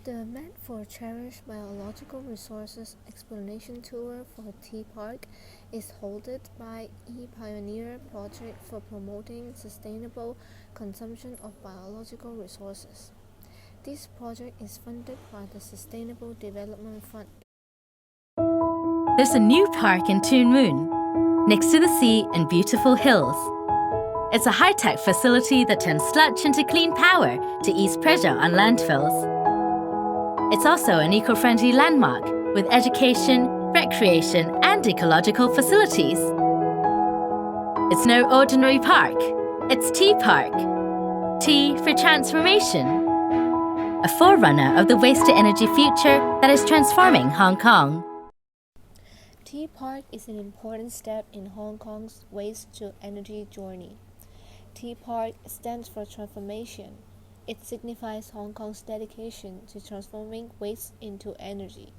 The event For Cherish Biological Resources Explanation Tour for Tea Park is hosted by ePioneer Project for Promoting Sustainable Consumption of Biological Resources. This project is funded by the Sustainable Development Fund. There's a new park in Toon Moon, next to the sea and beautiful hills. It's a high-tech facility that turns sludge into clean power to ease pressure on landfills. It's also an eco-friendly landmark with education, recreation, and ecological facilities. It's no ordinary park. It's Tea Park. Tea for transformation. A forerunner of the waste-to-energy future that is transforming Hong Kong. Tea Park is an important step in Hong Kong's waste-to-energy journey. Tea Park stands for transformation. It signifies Hong Kong's dedication to transforming waste into energy,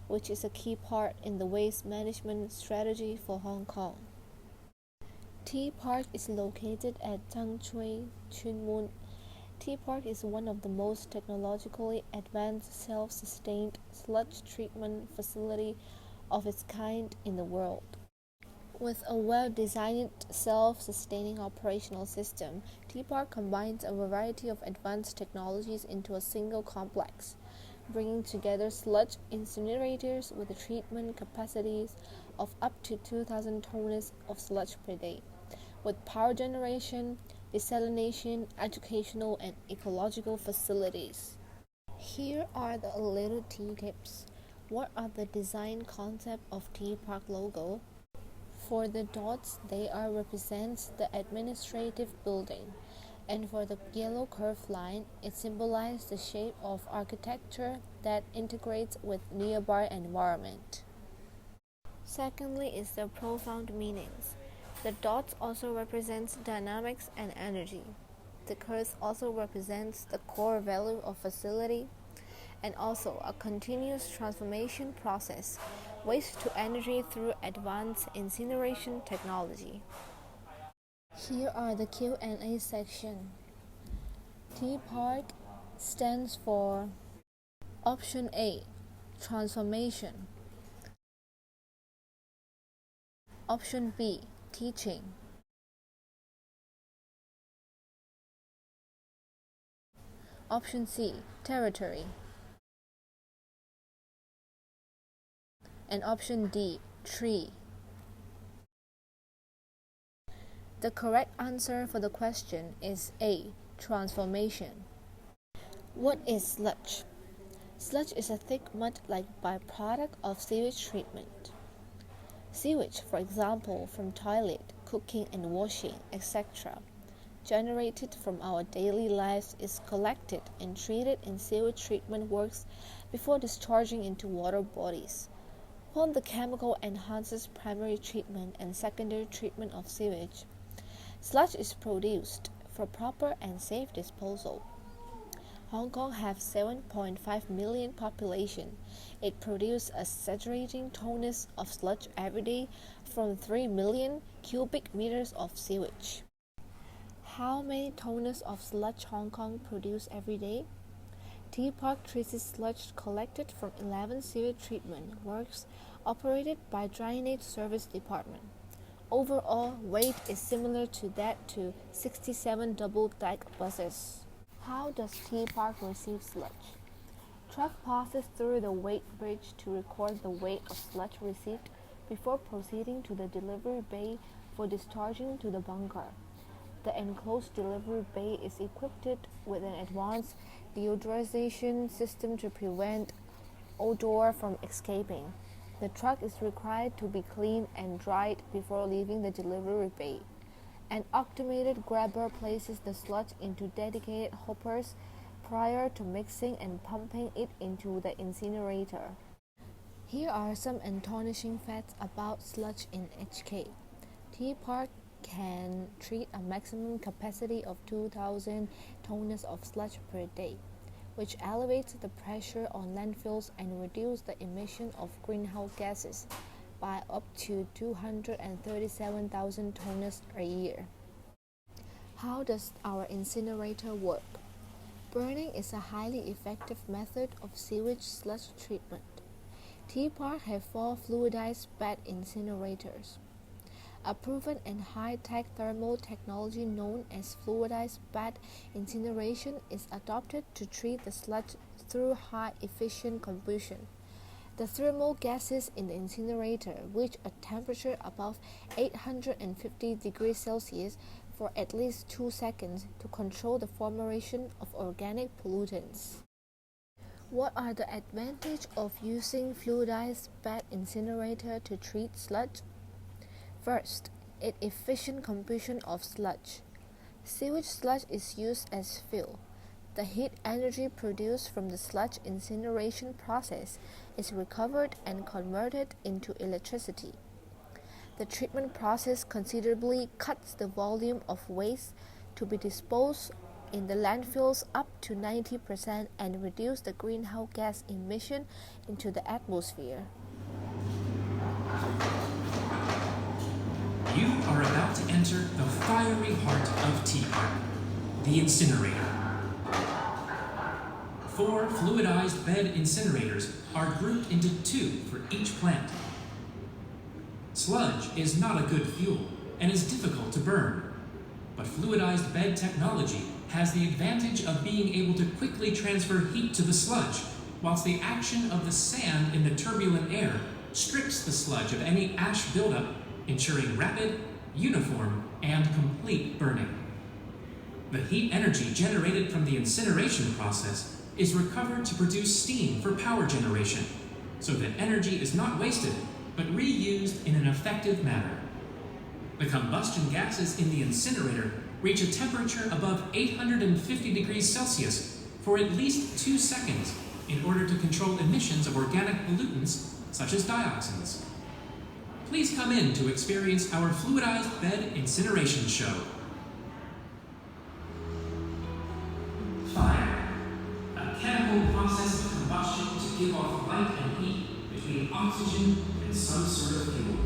which is a key part in the waste management strategy for Hong Kong. Tea Park is located at Tang Tsui, Tuen Mun. Tea Park is one of the most technologically advanced self-sustained sludge treatment facility of its kind in the world. With a well-designed, self-sustaining operational system, Tea Park combines a variety of advanced technologies into a single complex, bringing together sludge incinerators with treatment capacities of up to 2,000 tonnes of sludge per day, with power generation, desalination, educational, and ecological facilities. Here are the little tea tips. What are the design concept of Tea Park logo? For the dots, they represents the administrative building, and for the yellow curved line, it symbolizes the shape of architecture that integrates with nearby environment. Secondly is the profound meanings. The dots also represents dynamics and energy. The curve also represents the core value of facility, and also a continuous transformation process, waste to energy through advanced incineration technology. Here are the Q&A section. Tea Park stands for Option A, transformation. Option B, teaching. Option C, territory. And option D, tree. The correct answer for the question is A, transformation. What is sludge? Sludge is a thick mud-like byproduct of sewage treatment. Sewage, for example, from toilet, cooking and washing, etc., generated from our daily lives is collected and treated in sewage treatment works before discharging into water bodies. Upon the chemical enhances primary treatment and secondary treatment of sewage, sludge is produced for proper and safe disposal. Hong Kong has 7.5 million population. It produces a saturating tonnes of sludge every day from 3 million cubic meters of sewage. How many tonnes of sludge Hong Kong produce every day? Tea Park treats sludge collected from 11 sewage treatment works operated by Drainage Service Department. Overall weight is similar to that to 67 double-deck buses. How does Tea Park receive sludge? Truck passes through the weight bridge to record the weight of sludge received before proceeding to the delivery bay for discharging to the bunker. The enclosed delivery bay is equipped with an advanced deodorization system to prevent odor from escaping. The truck is required to be cleaned and dried before leaving the delivery bay. An automated grabber places the sludge into dedicated hoppers prior to mixing and pumping it into the incinerator. Here are some astonishing facts about sludge in HK. Tea Park can treat a maximum capacity of 2,000 tonnes of sludge per day, which elevates the pressure on landfills and reduces the emission of greenhouse gases by up to 237,000 tonnes a year. How does our incinerator work? Burning is a highly effective method of sewage sludge treatment. Tea Park have 4 fluidized bed incinerators. A proven and high-tech thermal technology known as fluidized bed incineration is adopted to treat the sludge through high-efficient combustion. The thermal gases in the incinerator reach a temperature above 850 degrees Celsius for at least 2 seconds to control the formation of organic pollutants. What are the advantages of using fluidized bed incinerator to treat sludge? First, efficient combustion of sludge. Sewage sludge is used as fuel. The heat energy produced from the sludge incineration process is recovered and converted into electricity. The treatment process considerably cuts the volume of waste to be disposed in the landfills up to 90% and reduce the greenhouse gas emission into the atmosphere. You are about to enter the fiery heart of Tea Park, the incinerator. 4 fluidized bed incinerators are grouped into 2 for each plant. Sludge is not a good fuel and is difficult to burn, but fluidized bed technology has the advantage of being able to quickly transfer heat to the sludge, whilst the action of the sand in the turbulent air strips the sludge of any ash buildup, ensuring rapid, uniform, and complete burning. The heat energy generated from the incineration process is recovered to produce steam for power generation, so that energy is not wasted, but reused in an effective manner. The combustion gases in the incinerator reach a temperature above 850 degrees Celsius for at least 2 seconds in order to control emissions of organic pollutants such as dioxins. Please come in to experience our fluidized bed incineration show. Fire. A chemical process of combustion to give off light and heat between oxygen and some sort of fuel.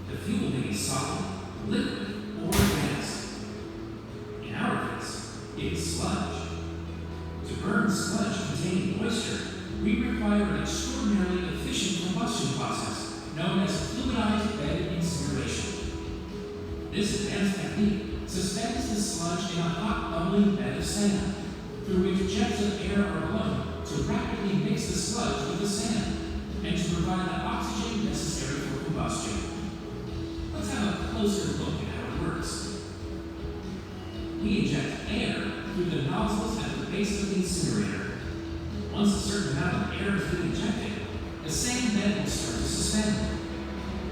The fuel may be solid, liquid, or gas. In our case, it is sludge. To burn sludge containing moisture, we require an extraordinarily efficient combustion process known as fluidized bed incineration. This advanced technique suspends the sludge in a hot, bubbling bed of sand, through which jets of air are blown to rapidly mix the sludge with the sand and to provide the oxygen necessary for combustion. Let's have a closer look at how it works. We inject air through the nozzles at the base of the incinerator. Once a certain amount of air has been injected, the sand bed will start to suspend.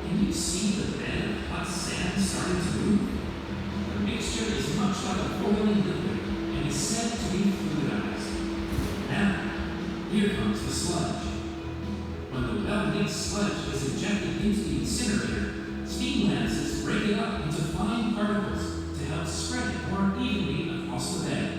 Can you see the bed of hot sand starting to move? The mixture is much like a boiling liquid and is said to be fluidized. Now, here comes the sludge. When the well-mixed sludge is injected into the incinerator, steam lances break it up into fine particles to help spread it more evenly across the bed.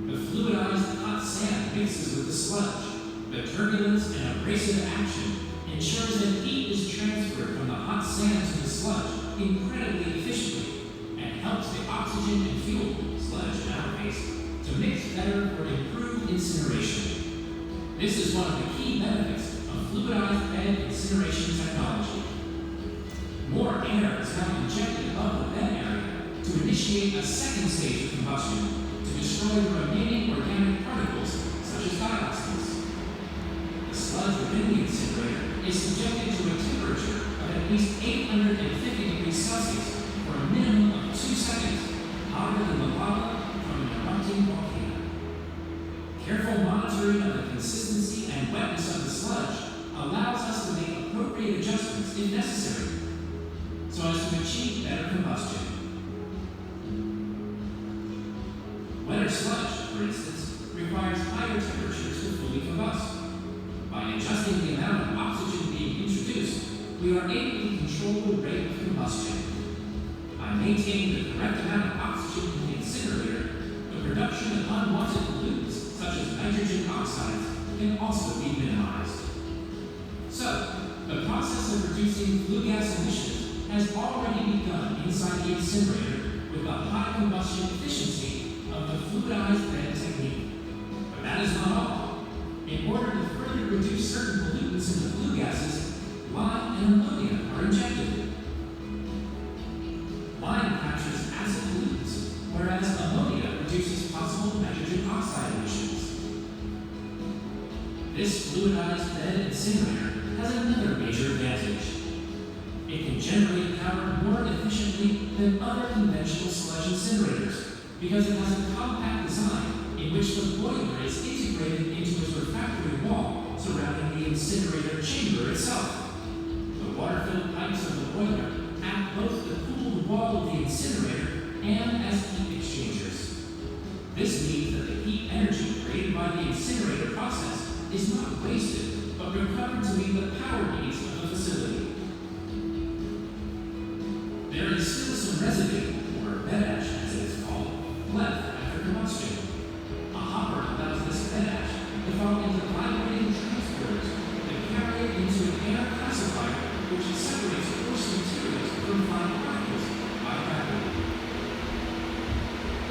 The fluidized hot sand mixes with the sludge. The turbulence and abrasive action ensures that heat is transferred from the hot sand to the sludge incredibly efficiently and helps the oxygen and fuel, sludge in our case, to mix better for improved incineration. This is one of the key benefits of fluidized bed incineration technology. More air is now injected above the bed area to initiate a second stage of combustion to destroy the remaining organic particles such as dioxins. The sludge within the incinerator is subjected to a temperature of at least 850 degrees Celsius for a minimum of 2 seconds, hotter than the lava from an erupting volcano. Careful monitoring of the consistency and wetness of the sludge allows us to make appropriate adjustments if necessary, so as to achieve better combustion. Wetter sludge, for instance, requires higher temperatures to fully combust. By adjusting the amount of oxygen being introduced, we are able to control the rate of combustion. By maintaining the correct amount of oxygen in the incinerator, the production of unwanted pollutants such as nitrogen oxides can also be minimized. So, the process of reducing flue gas emissions has already begun inside the incinerator with the high combustion efficiency of the fluidized bed technique. But that is not all. In order to further reduce certain pollutants in the flue gases, lime and ammonia are injected. Lime captures acid pollutants, whereas ammonia reduces possible nitrogen oxide emissions. This fluidized bed incinerator has another major advantage. It can generate power more efficiently than other conventional sludge incinerators because it has a compact design in which the boiler is integrated into its refractory wall surrounding the incinerator chamber itself. The water-filled pipes of the boiler act both the cooled wall of the incinerator and as heat exchangers. This means that the heat energy created by the incinerator process is not wasted, but recovered to meet the power needs of the facility. There is still some residue, or bed ash as it is called, left after combustion. A hopper allows this bed ash to fall into vibrating transporters that carry it into an air classifier which separates coarse materials from fine particles by gravity.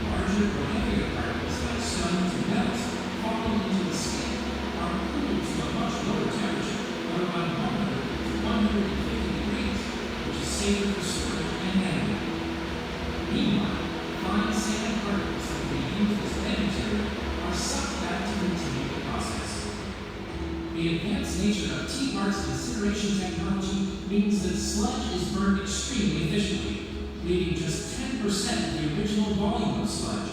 Larger or heavier particles like stones and metals falling into the skin are cooled to a much lower temperature of about 100 to 150 degrees, which is safer for storage and handling. Meanwhile, fine sand particles that we use as bed material are sucked back to continue the process. The advanced nature of T-Mart's incineration technology means that sludge is burned extremely efficiently, leaving just 10% of the original volume of sludge,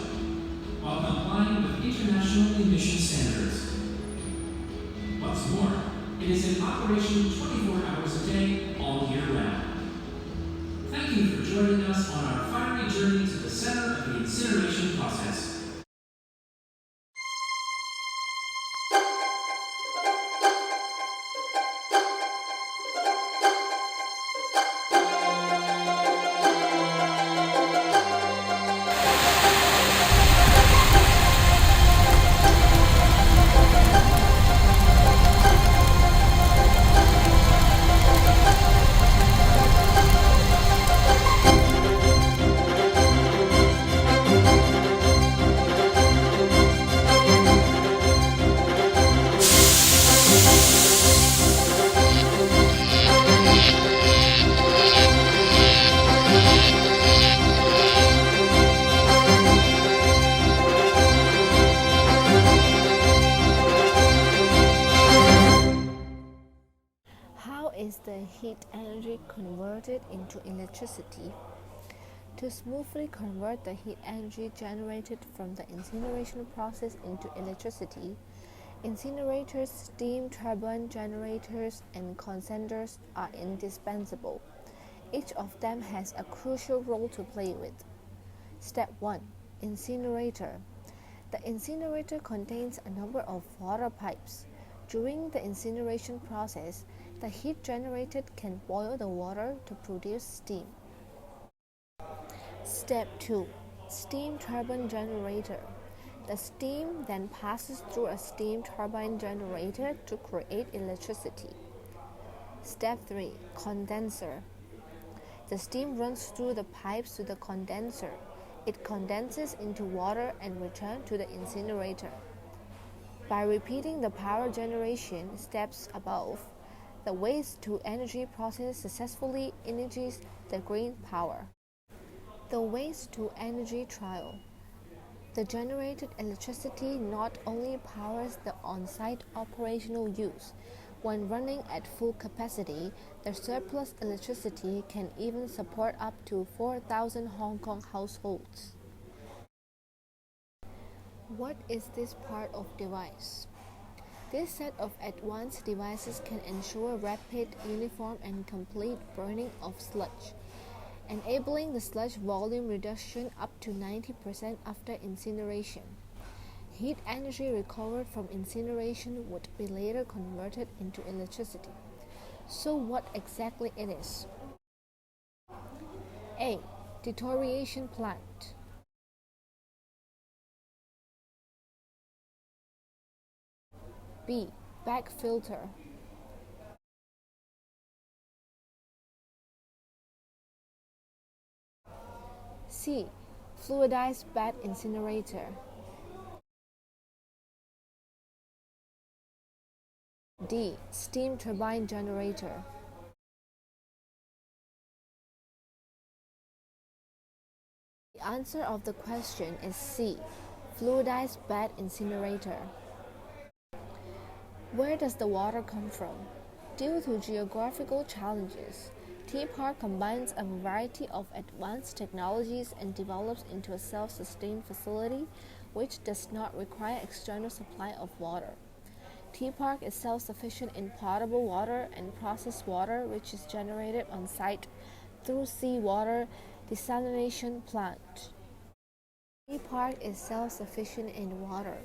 while complying with international emission standards. What's more, it is in operation 24 hours a day, all year round. Thank you for joining us on our fiery journey to the center of the incineration process. Is the heat energy converted into electricity? To smoothly convert the heat energy generated from the incineration process into electricity, incinerators, steam turbine generators, and condensers are indispensable. Each of them has a crucial role to play with. Step 1. Incinerator. The incinerator contains a number of water pipes. During the incineration process, the heat generated can boil the water to produce steam. Step 2. Steam turbine generator. The steam then passes through a steam turbine generator to create electricity. Step 3. Condenser. The steam runs through the pipes to the condenser. It condenses into water and returns to the incinerator. By repeating the power generation steps above, the waste-to-energy process successfully energizes the green power. The waste-to-energy trial. The generated electricity not only powers the on-site operational use. When running at full capacity, the surplus electricity can even support up to 4,000 Hong Kong households. What is this part of device? This set of advanced devices can ensure rapid, uniform, and complete burning of sludge, enabling the sludge volume reduction up to 90% after incineration. Heat energy recovered from incineration would be later converted into electricity. So what exactly it is? A. Deterioration plant. B. Bag filter. C. Fluidized bed incinerator. D. Steam turbine generator. The answer of the question is C. Fluidized bed incinerator. Where does the water come from? Due to geographical challenges, Tea Park combines a variety of advanced technologies and develops into a self-sustained facility which does not require external supply of water. Tea Park is self-sufficient in potable water and processed water which is generated on site through seawater desalination plant. Tea Park is self-sufficient in water.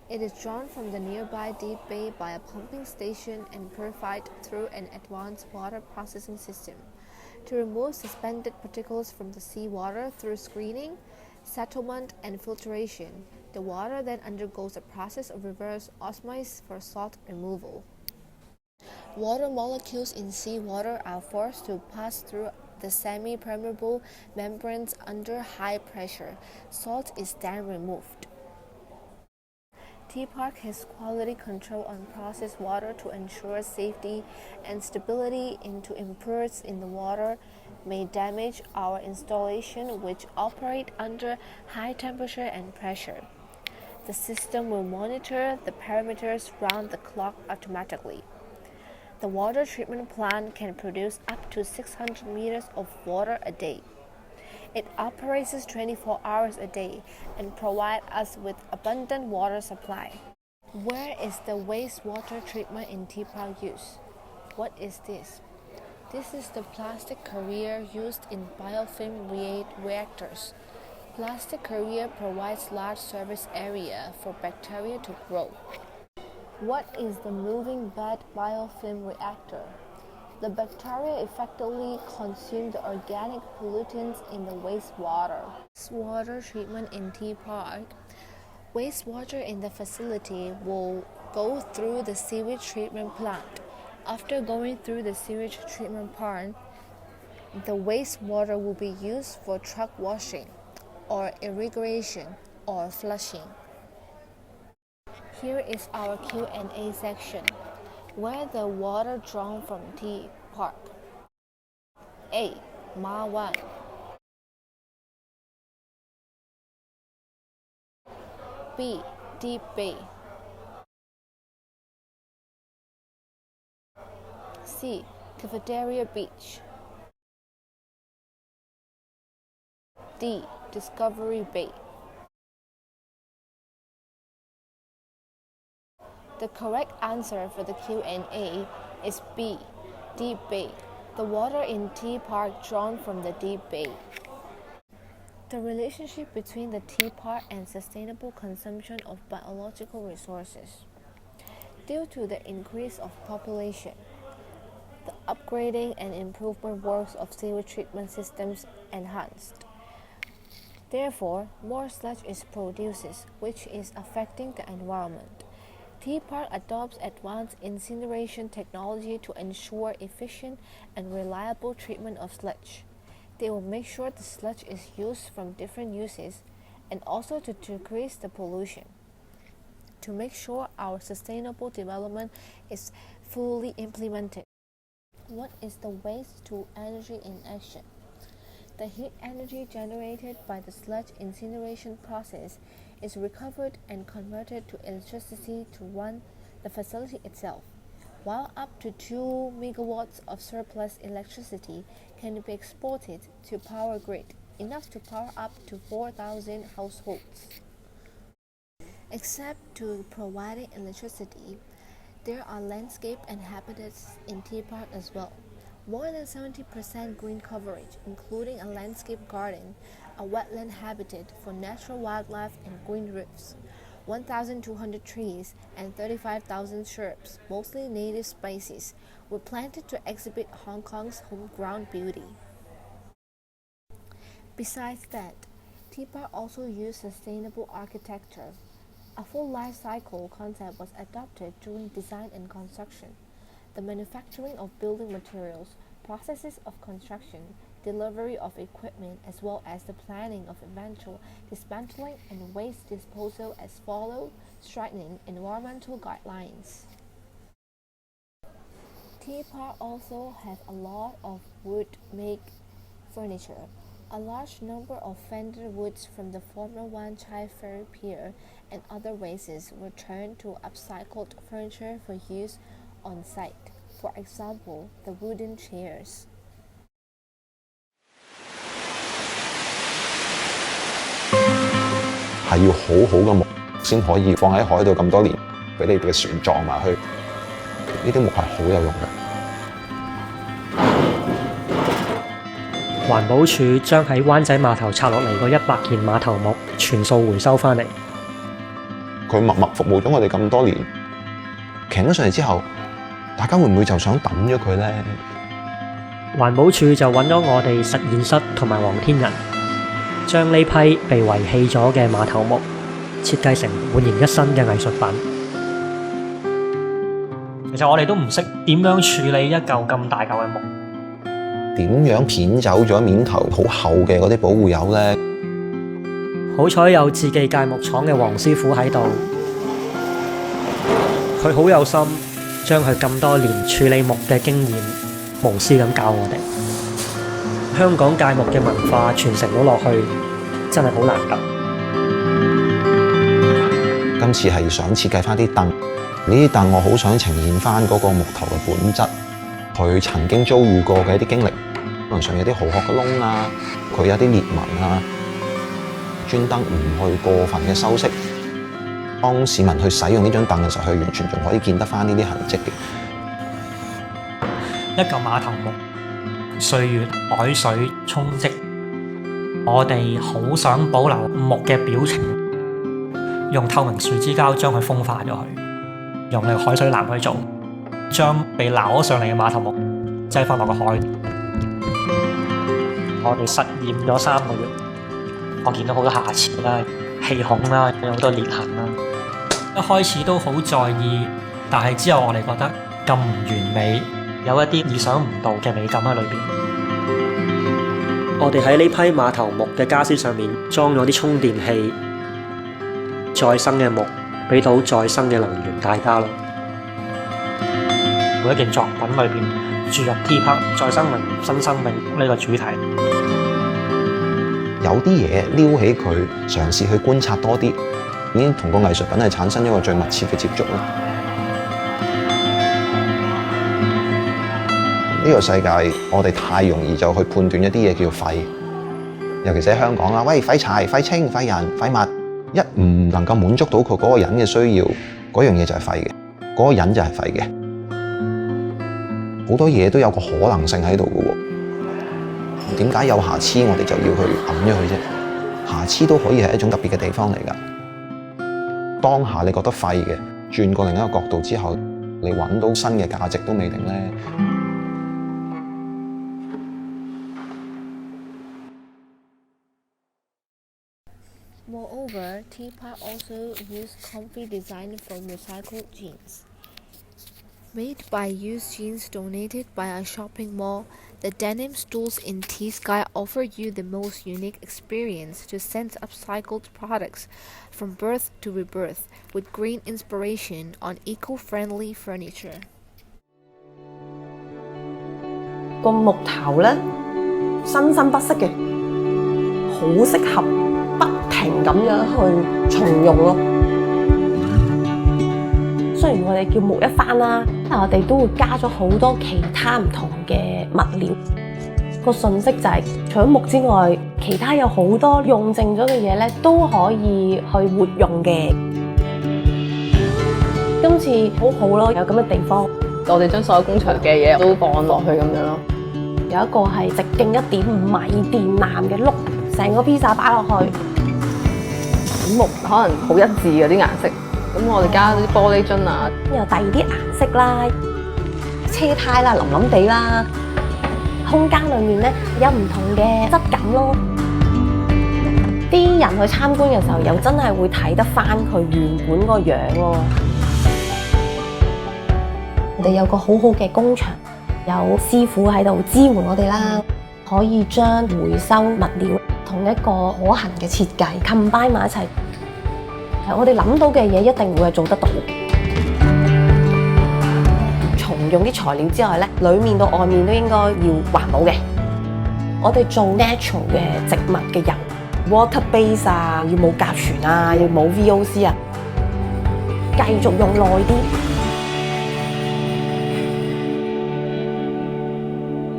It is drawn from the nearby deep bay by a pumping station and purified through an advanced water processing system. To remove suspended particles from the seawater through screening, settlement, and filtration, the water then undergoes a process of reverse osmosis for salt removal. Water molecules in seawater are forced to pass through the semi-permeable membranes under high pressure. Salt is then removed. Tea Park has quality control on processed water to ensure safety and stability into impurities in the water may damage our installation which operate under high temperature and pressure. The system will monitor the parameters round the clock automatically. The water treatment plant can produce up to 600 meters of water a day. It operates 24 hours a day and provides us with abundant water supply. Where is the wastewater treatment in Tea Park used? What is this? This is the plastic carrier used in biofilm reactors. Plastic carrier provides large surface area for bacteria to grow. What is the moving bed biofilm reactor? The bacteria effectively consume the organic pollutants in the wastewater. Wastewater treatment in Tea Park. Wastewater in the facility will go through the sewage treatment plant. After going through the sewage treatment plant, the wastewater will be used for truck washing, or irrigation, or flushing. Here is our Q&A section. Where the water drawn from Tea Park? A. Ma Wan. B. Deep Bay. C. Cafeteria Beach. D. Discovery Bay. The correct answer for the Q&A is B. Deep Bay. The water in Tea Park drawn from the deep bay. The relationship between the Tea Park and sustainable consumption of biological resources. Due to the increase of population, the upgrading and improvement works of sewage treatment systems enhanced. Therefore, more sludge is produced, which is affecting the environment. Tea Park adopts advanced incineration technology to ensure efficient and reliable treatment of sludge. They will make sure the sludge is used from different uses and also to decrease the pollution. To make sure our sustainable development is fully implemented. What is the waste to energy in action? The heat energy generated by the sludge incineration process is recovered and converted to electricity to run the facility itself, while up to 2 megawatts of surplus electricity can be exported to power grid, enough to power up to 4,000 households. Except to providing electricity, there are landscape and habitats in Tea Park as well. More than 70% green coverage, including a landscape garden, a wetland habitat for natural wildlife and green roofs, 1,200 trees and 35,000 shrubs, mostly native species, were planted to exhibit Hong Kong's homegrown beauty. Besides that, Tea Park also used sustainable architecture. A full life cycle concept was adopted during design and construction. The manufacturing of building materials, processes of construction, delivery of equipment, as well as the planning of eventual dismantling and waste disposal as follow stringent environmental guidelines. Tea Park also have a lot of wood-made furniture. A large number of fender woods from the former Wan Chai Ferry Pier and other races were turned to upcycled furniture for use on site. For example, the wooden chairs. 係要好好嘅木先可以放喺海度咁多年，俾你哋嘅船撞埋去。呢啲木係好有用嘅。環保署將喺灣仔碼頭拆落嚟嗰100件碼頭木全數回收翻嚟。佢默默服務咗我哋咁多年，騎咗上嚟之後，大家會唔會就想抌咗佢呢？環保署就揾咗我哋實驗室同埋黃天仁，將呢批被遺棄咗嘅碼頭木設計成煥然一新嘅藝術品。其實我哋都唔識點樣處理一嚿咁大嚿嘅木。點樣片走咗面頭好厚嘅嗰啲保護油呢？好彩有志記鎅木廠嘅黃師傅喺度，佢好有心，將佢咁多年處理木嘅經驗無私咁教我哋。香港鎅木嘅文化傳承到落去，真係好難得。今次係想設計翻啲凳，呢啲凳我好想呈現翻嗰個木頭嘅本質，佢曾經遭遇過嘅一啲經歷，可能上有啲蠔殼嘅窿啊，佢有啲裂紋啊，專登唔去過分嘅修飾。當市民去使用呢張凳嘅時候，佢完全仲可以見得翻呢啲痕跡嘅。一嚿碼頭木，歲月海水沖積，我哋好想保留木嘅表情，用透明樹脂膠將佢風化咗佢，用你海水藍去做，將被撈咗上嚟嘅碼頭木擠翻落個海。我哋實驗咗3個月，我見到好多瑕疵啦、氣孔啦，有好多裂痕啦。一開始都好在意，但係之後我哋覺得咁唔完美，有一啲意想唔到嘅美感喺裏邊。我哋喺呢批碼頭木嘅傢俬上面裝咗啲充電器，再生嘅木俾到再生嘅能源大家咯。每一件作品裏邊注入 Tea Park 再生命、新生命呢個主題。有啲嘢撩起佢，嘗試去觀察多啲，已經同個藝術品係產生一個最密切嘅接觸啦。呢個世界我哋太容易就去判斷一啲嘢叫廢，尤其是喺香港啦，喂，廢柴、廢青、廢人、廢物，一唔能夠滿足到佢嗰個人嘅需要，嗰樣嘢就係廢嘅，嗰個人就係廢嘅。好多嘢都有個可能性喺度嘅喎。點解有瑕疵我哋就要去揞咗佢啫？瑕疵都可以係一種特別嘅地方嚟㗎。當下你覺得廢嘅，轉過另一個角度之後，你揾到新嘅價值都未定呢。Moreover, Tea Park also used comfy design from recycled jeans. Made by used jeans donated by a shopping mall, the denim stools in Tea Sky offer you the most unique experience to sense upcycled products from birth to rebirth with green inspiration on eco-friendly furniture. 個木頭咧生生不息嘅，好適合不停咁樣去重用咯。雖然我哋叫木一番啦，但我哋都會加咗好多其他唔同嘅物料。個信息就係，除咗木之外，其他有好多用剩咗嘅嘢咧，都可以去活用嘅。今次好好咯，有咁嘅地方，我哋將所有工場嘅嘢都放落去咁樣咯。有一個係直徑1.5米電纜嘅碌，成個披薩擺落去。木可能好一致嗰啲顏色。咁我哋加啲玻璃樽啊，又第二啲顏色啦，車胎啦，腍腍地啦，空間裏面咧有唔同嘅質感咯。啲人去參觀嘅時候，又真係會睇得返佢原本個樣咯。我哋有個好好嘅工場，有師傅喺度支援我哋啦。可以將回收物料同一個可行嘅設計 combine 埋一齊。我哋諗到嘅嘢一定會係做得到。重用啲材料之外咧，裡面到外面都應該要環保嘅。我哋做 natural 嘅植物嘅油 ，water base 啊，要冇甲醛啊，要冇 VOC 啊，繼續用耐啲。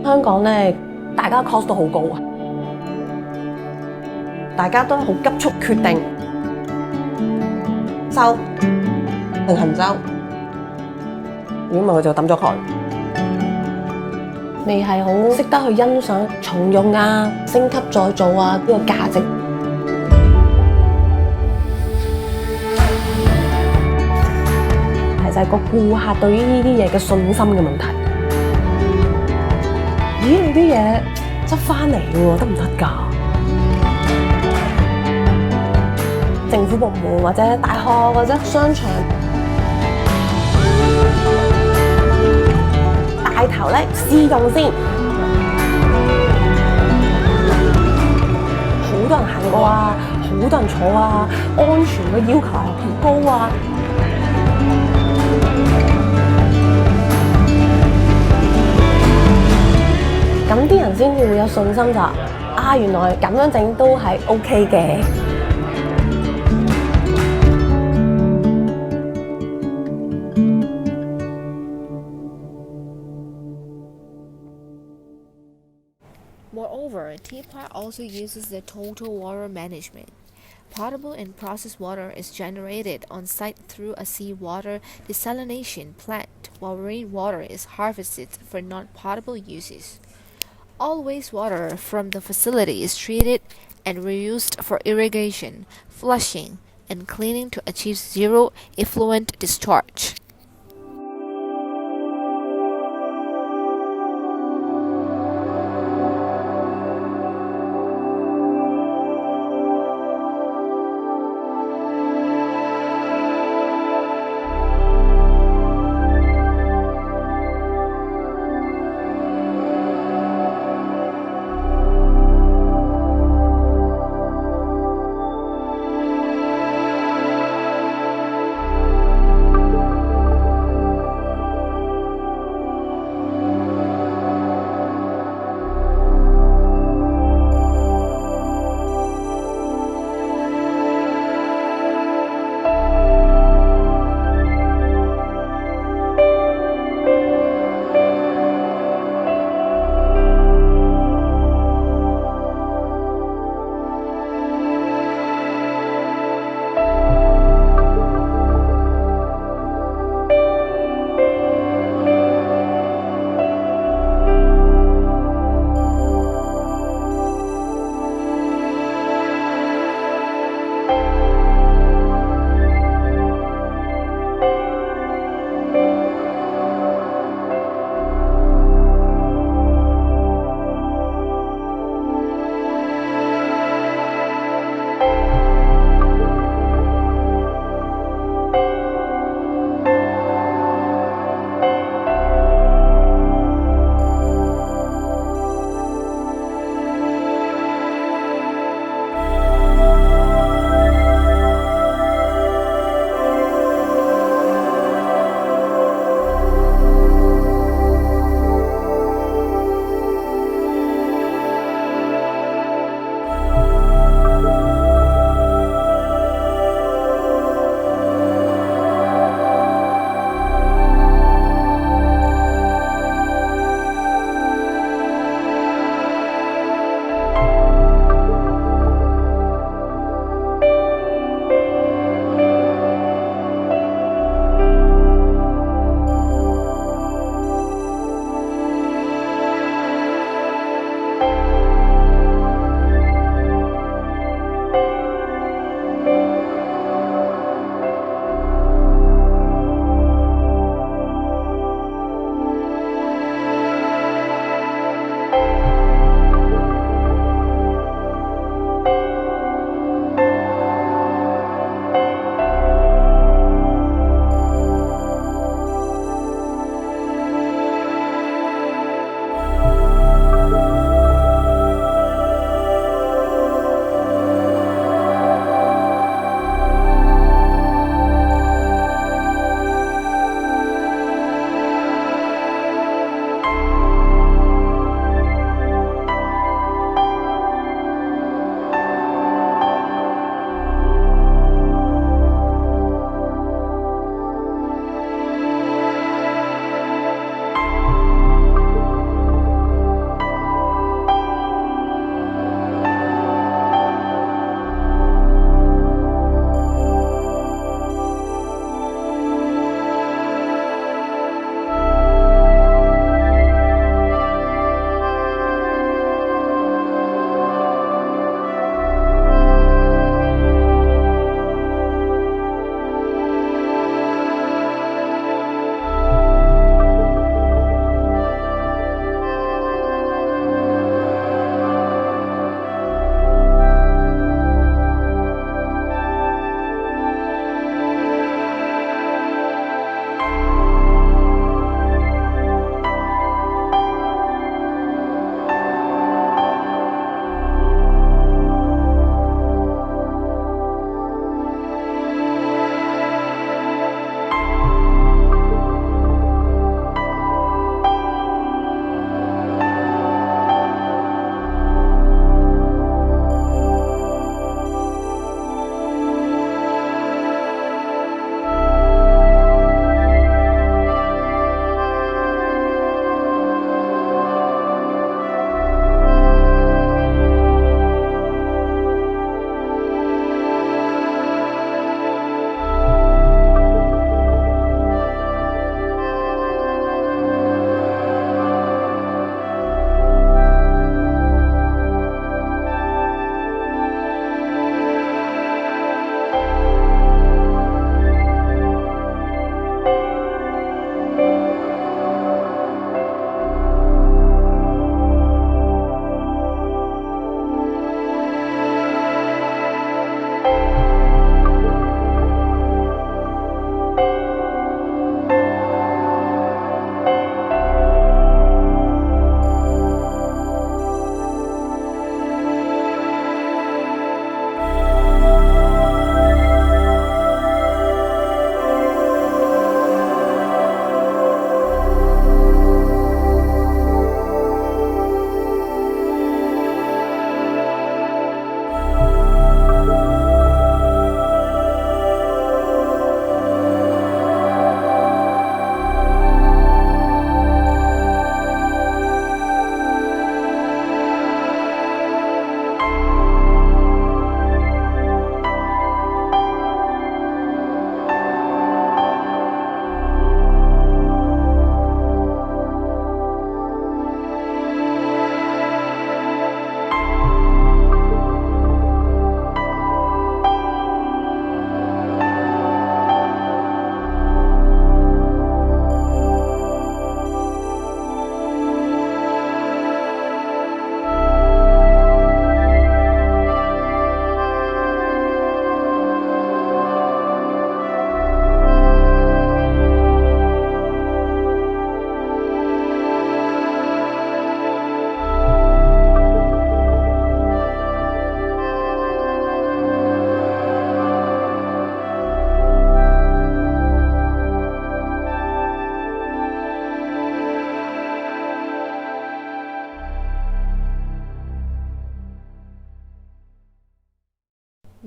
香港咧，大家 cost 都好高啊，大家都好急速決定收定係唔收。如果唔係，佢就抌咗佢。未係好識得去欣賞重用啊、升級再造啊呢個價值。就係個顧客對於呢啲嘢嘅信心嘅問題。咦，你啲嘢執翻嚟喎，得唔得㗎？政府部門或者大學或者商場帶頭咧試用先，好多人行過啊，好多人坐啊，安全嘅要求係好高啊。咁啲人先至會有信心就原來咁樣整都係 OK 嘅。Moreover, teapot also uses the total water management. Potable and processed water is generated on site through a seawater desalination plant, while rainwater is harvested for non-potable uses. All wastewater from the facility is treated and reused for irrigation, flushing, and cleaning to achieve zero effluent discharge.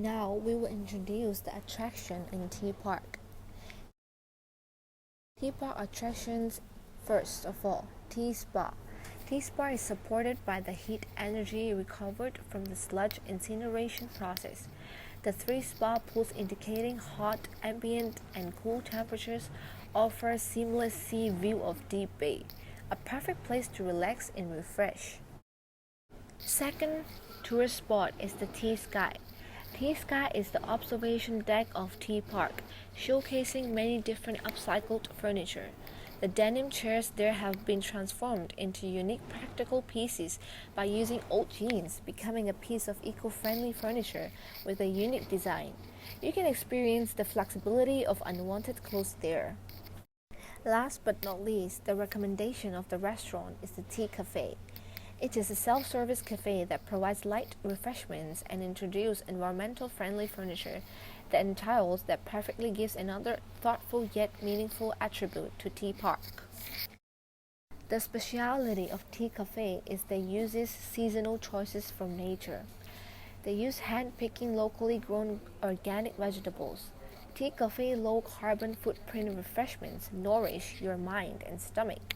Now we will introduce the attraction in Tea Park. Tea Park attractions. First of all, Tea Spa. Tea Spa is supported by the heat energy recovered from the sludge incineration process. The 3 spa pools indicating hot, ambient, and cool temperatures offer a seamless sea view of Deep Bay, a perfect place to relax and refresh. Second tourist spot is the Tea Sky. Tea Sky is the observation deck of Tea Park, showcasing many different upcycled furniture. The denim chairs there have been transformed into unique practical pieces by using old jeans, becoming a piece of eco-friendly furniture with a unique design. You can experience the flexibility of unwanted clothes there. Last but not least, the recommendation of the restaurant is the Tea Cafe. It is a self-service cafe that provides light refreshments and introduces environmental-friendly furniture that perfectly gives another thoughtful yet meaningful attribute to Tea Park. The speciality of Tea Cafe is they uses seasonal choices from nature. They use hand-picking locally grown organic vegetables. Tea Cafe low-carbon footprint refreshments nourish your mind and stomach.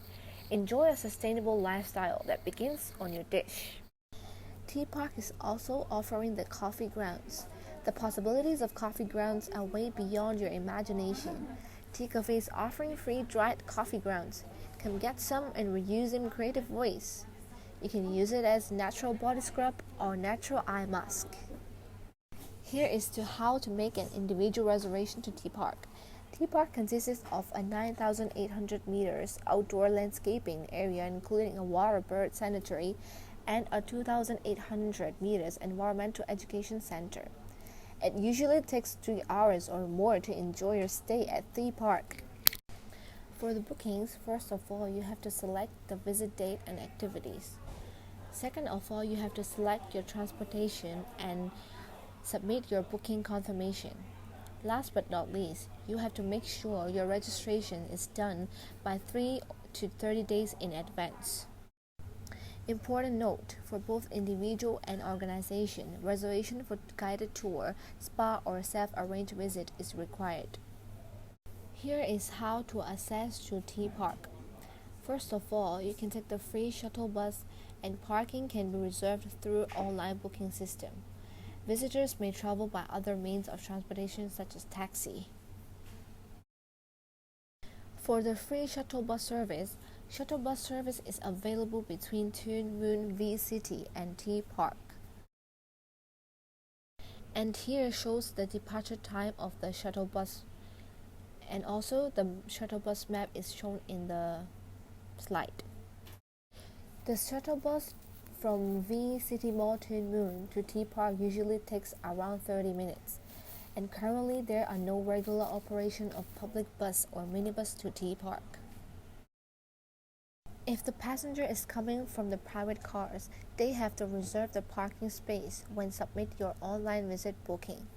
Enjoy a sustainable lifestyle that begins on your dish. Tea Park is also offering the coffee grounds. The possibilities of coffee grounds are way beyond your imagination. Tea Cafe is offering free dried coffee grounds. Come get some and reuse them in creative ways. You can use it as natural body scrub or natural eye mask. Here is to how to make an individual reservation to Tea Park. Tea Park consists of a 9,800 meters outdoor landscaping area including a water bird sanitary and a 2,800 meters environmental education center. It usually takes 3 hours or more to enjoy your stay at Tea Park. For the bookings, first of all, you have to select the visit date and activities. Second of all, you have to select your transportation and submit your booking confirmation. Last but not least, you have to make sure your registration is done by 3 to 30 days in advance. Important note, for both individual and organization, reservation for guided tour, spa or self-arranged visit is required. Here is how to access to Tea Park. First of all, you can take the free shuttle bus and parking can be reserved through online booking system. Visitors may travel by other means of transportation such as taxi. For the free shuttle bus service is available between Tuen Mun V City and Tea Park. And here shows the departure time of the shuttle bus. And also the shuttle bus map is shown in the slide. The shuttle bus from V City Mall Tuen Mun to Tea Park usually takes around 30 minutes. And currently there are no regular operation of public bus or minibus to Tea Park. If the passenger is coming from the private cars, they have to reserve the parking space when submit your online visit booking.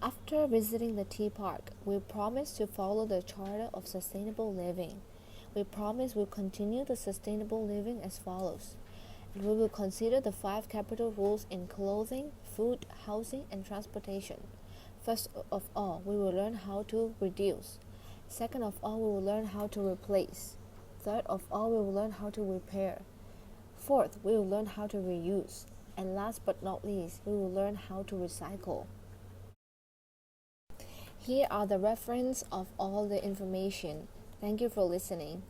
After visiting the Tea Park, we promise to follow the Charter of Sustainable Living. We promise we'll continue the sustainable living as follows. And we will consider the 5 capital rules in clothing, food, housing, and transportation. First of all, we will learn how to reduce. Second of all, we will learn how to replace. Third of all, we will learn how to repair. Fourth, we will learn how to reuse. And last but not least, we will learn how to recycle. Here are the reference of all the information. Thank you for listening.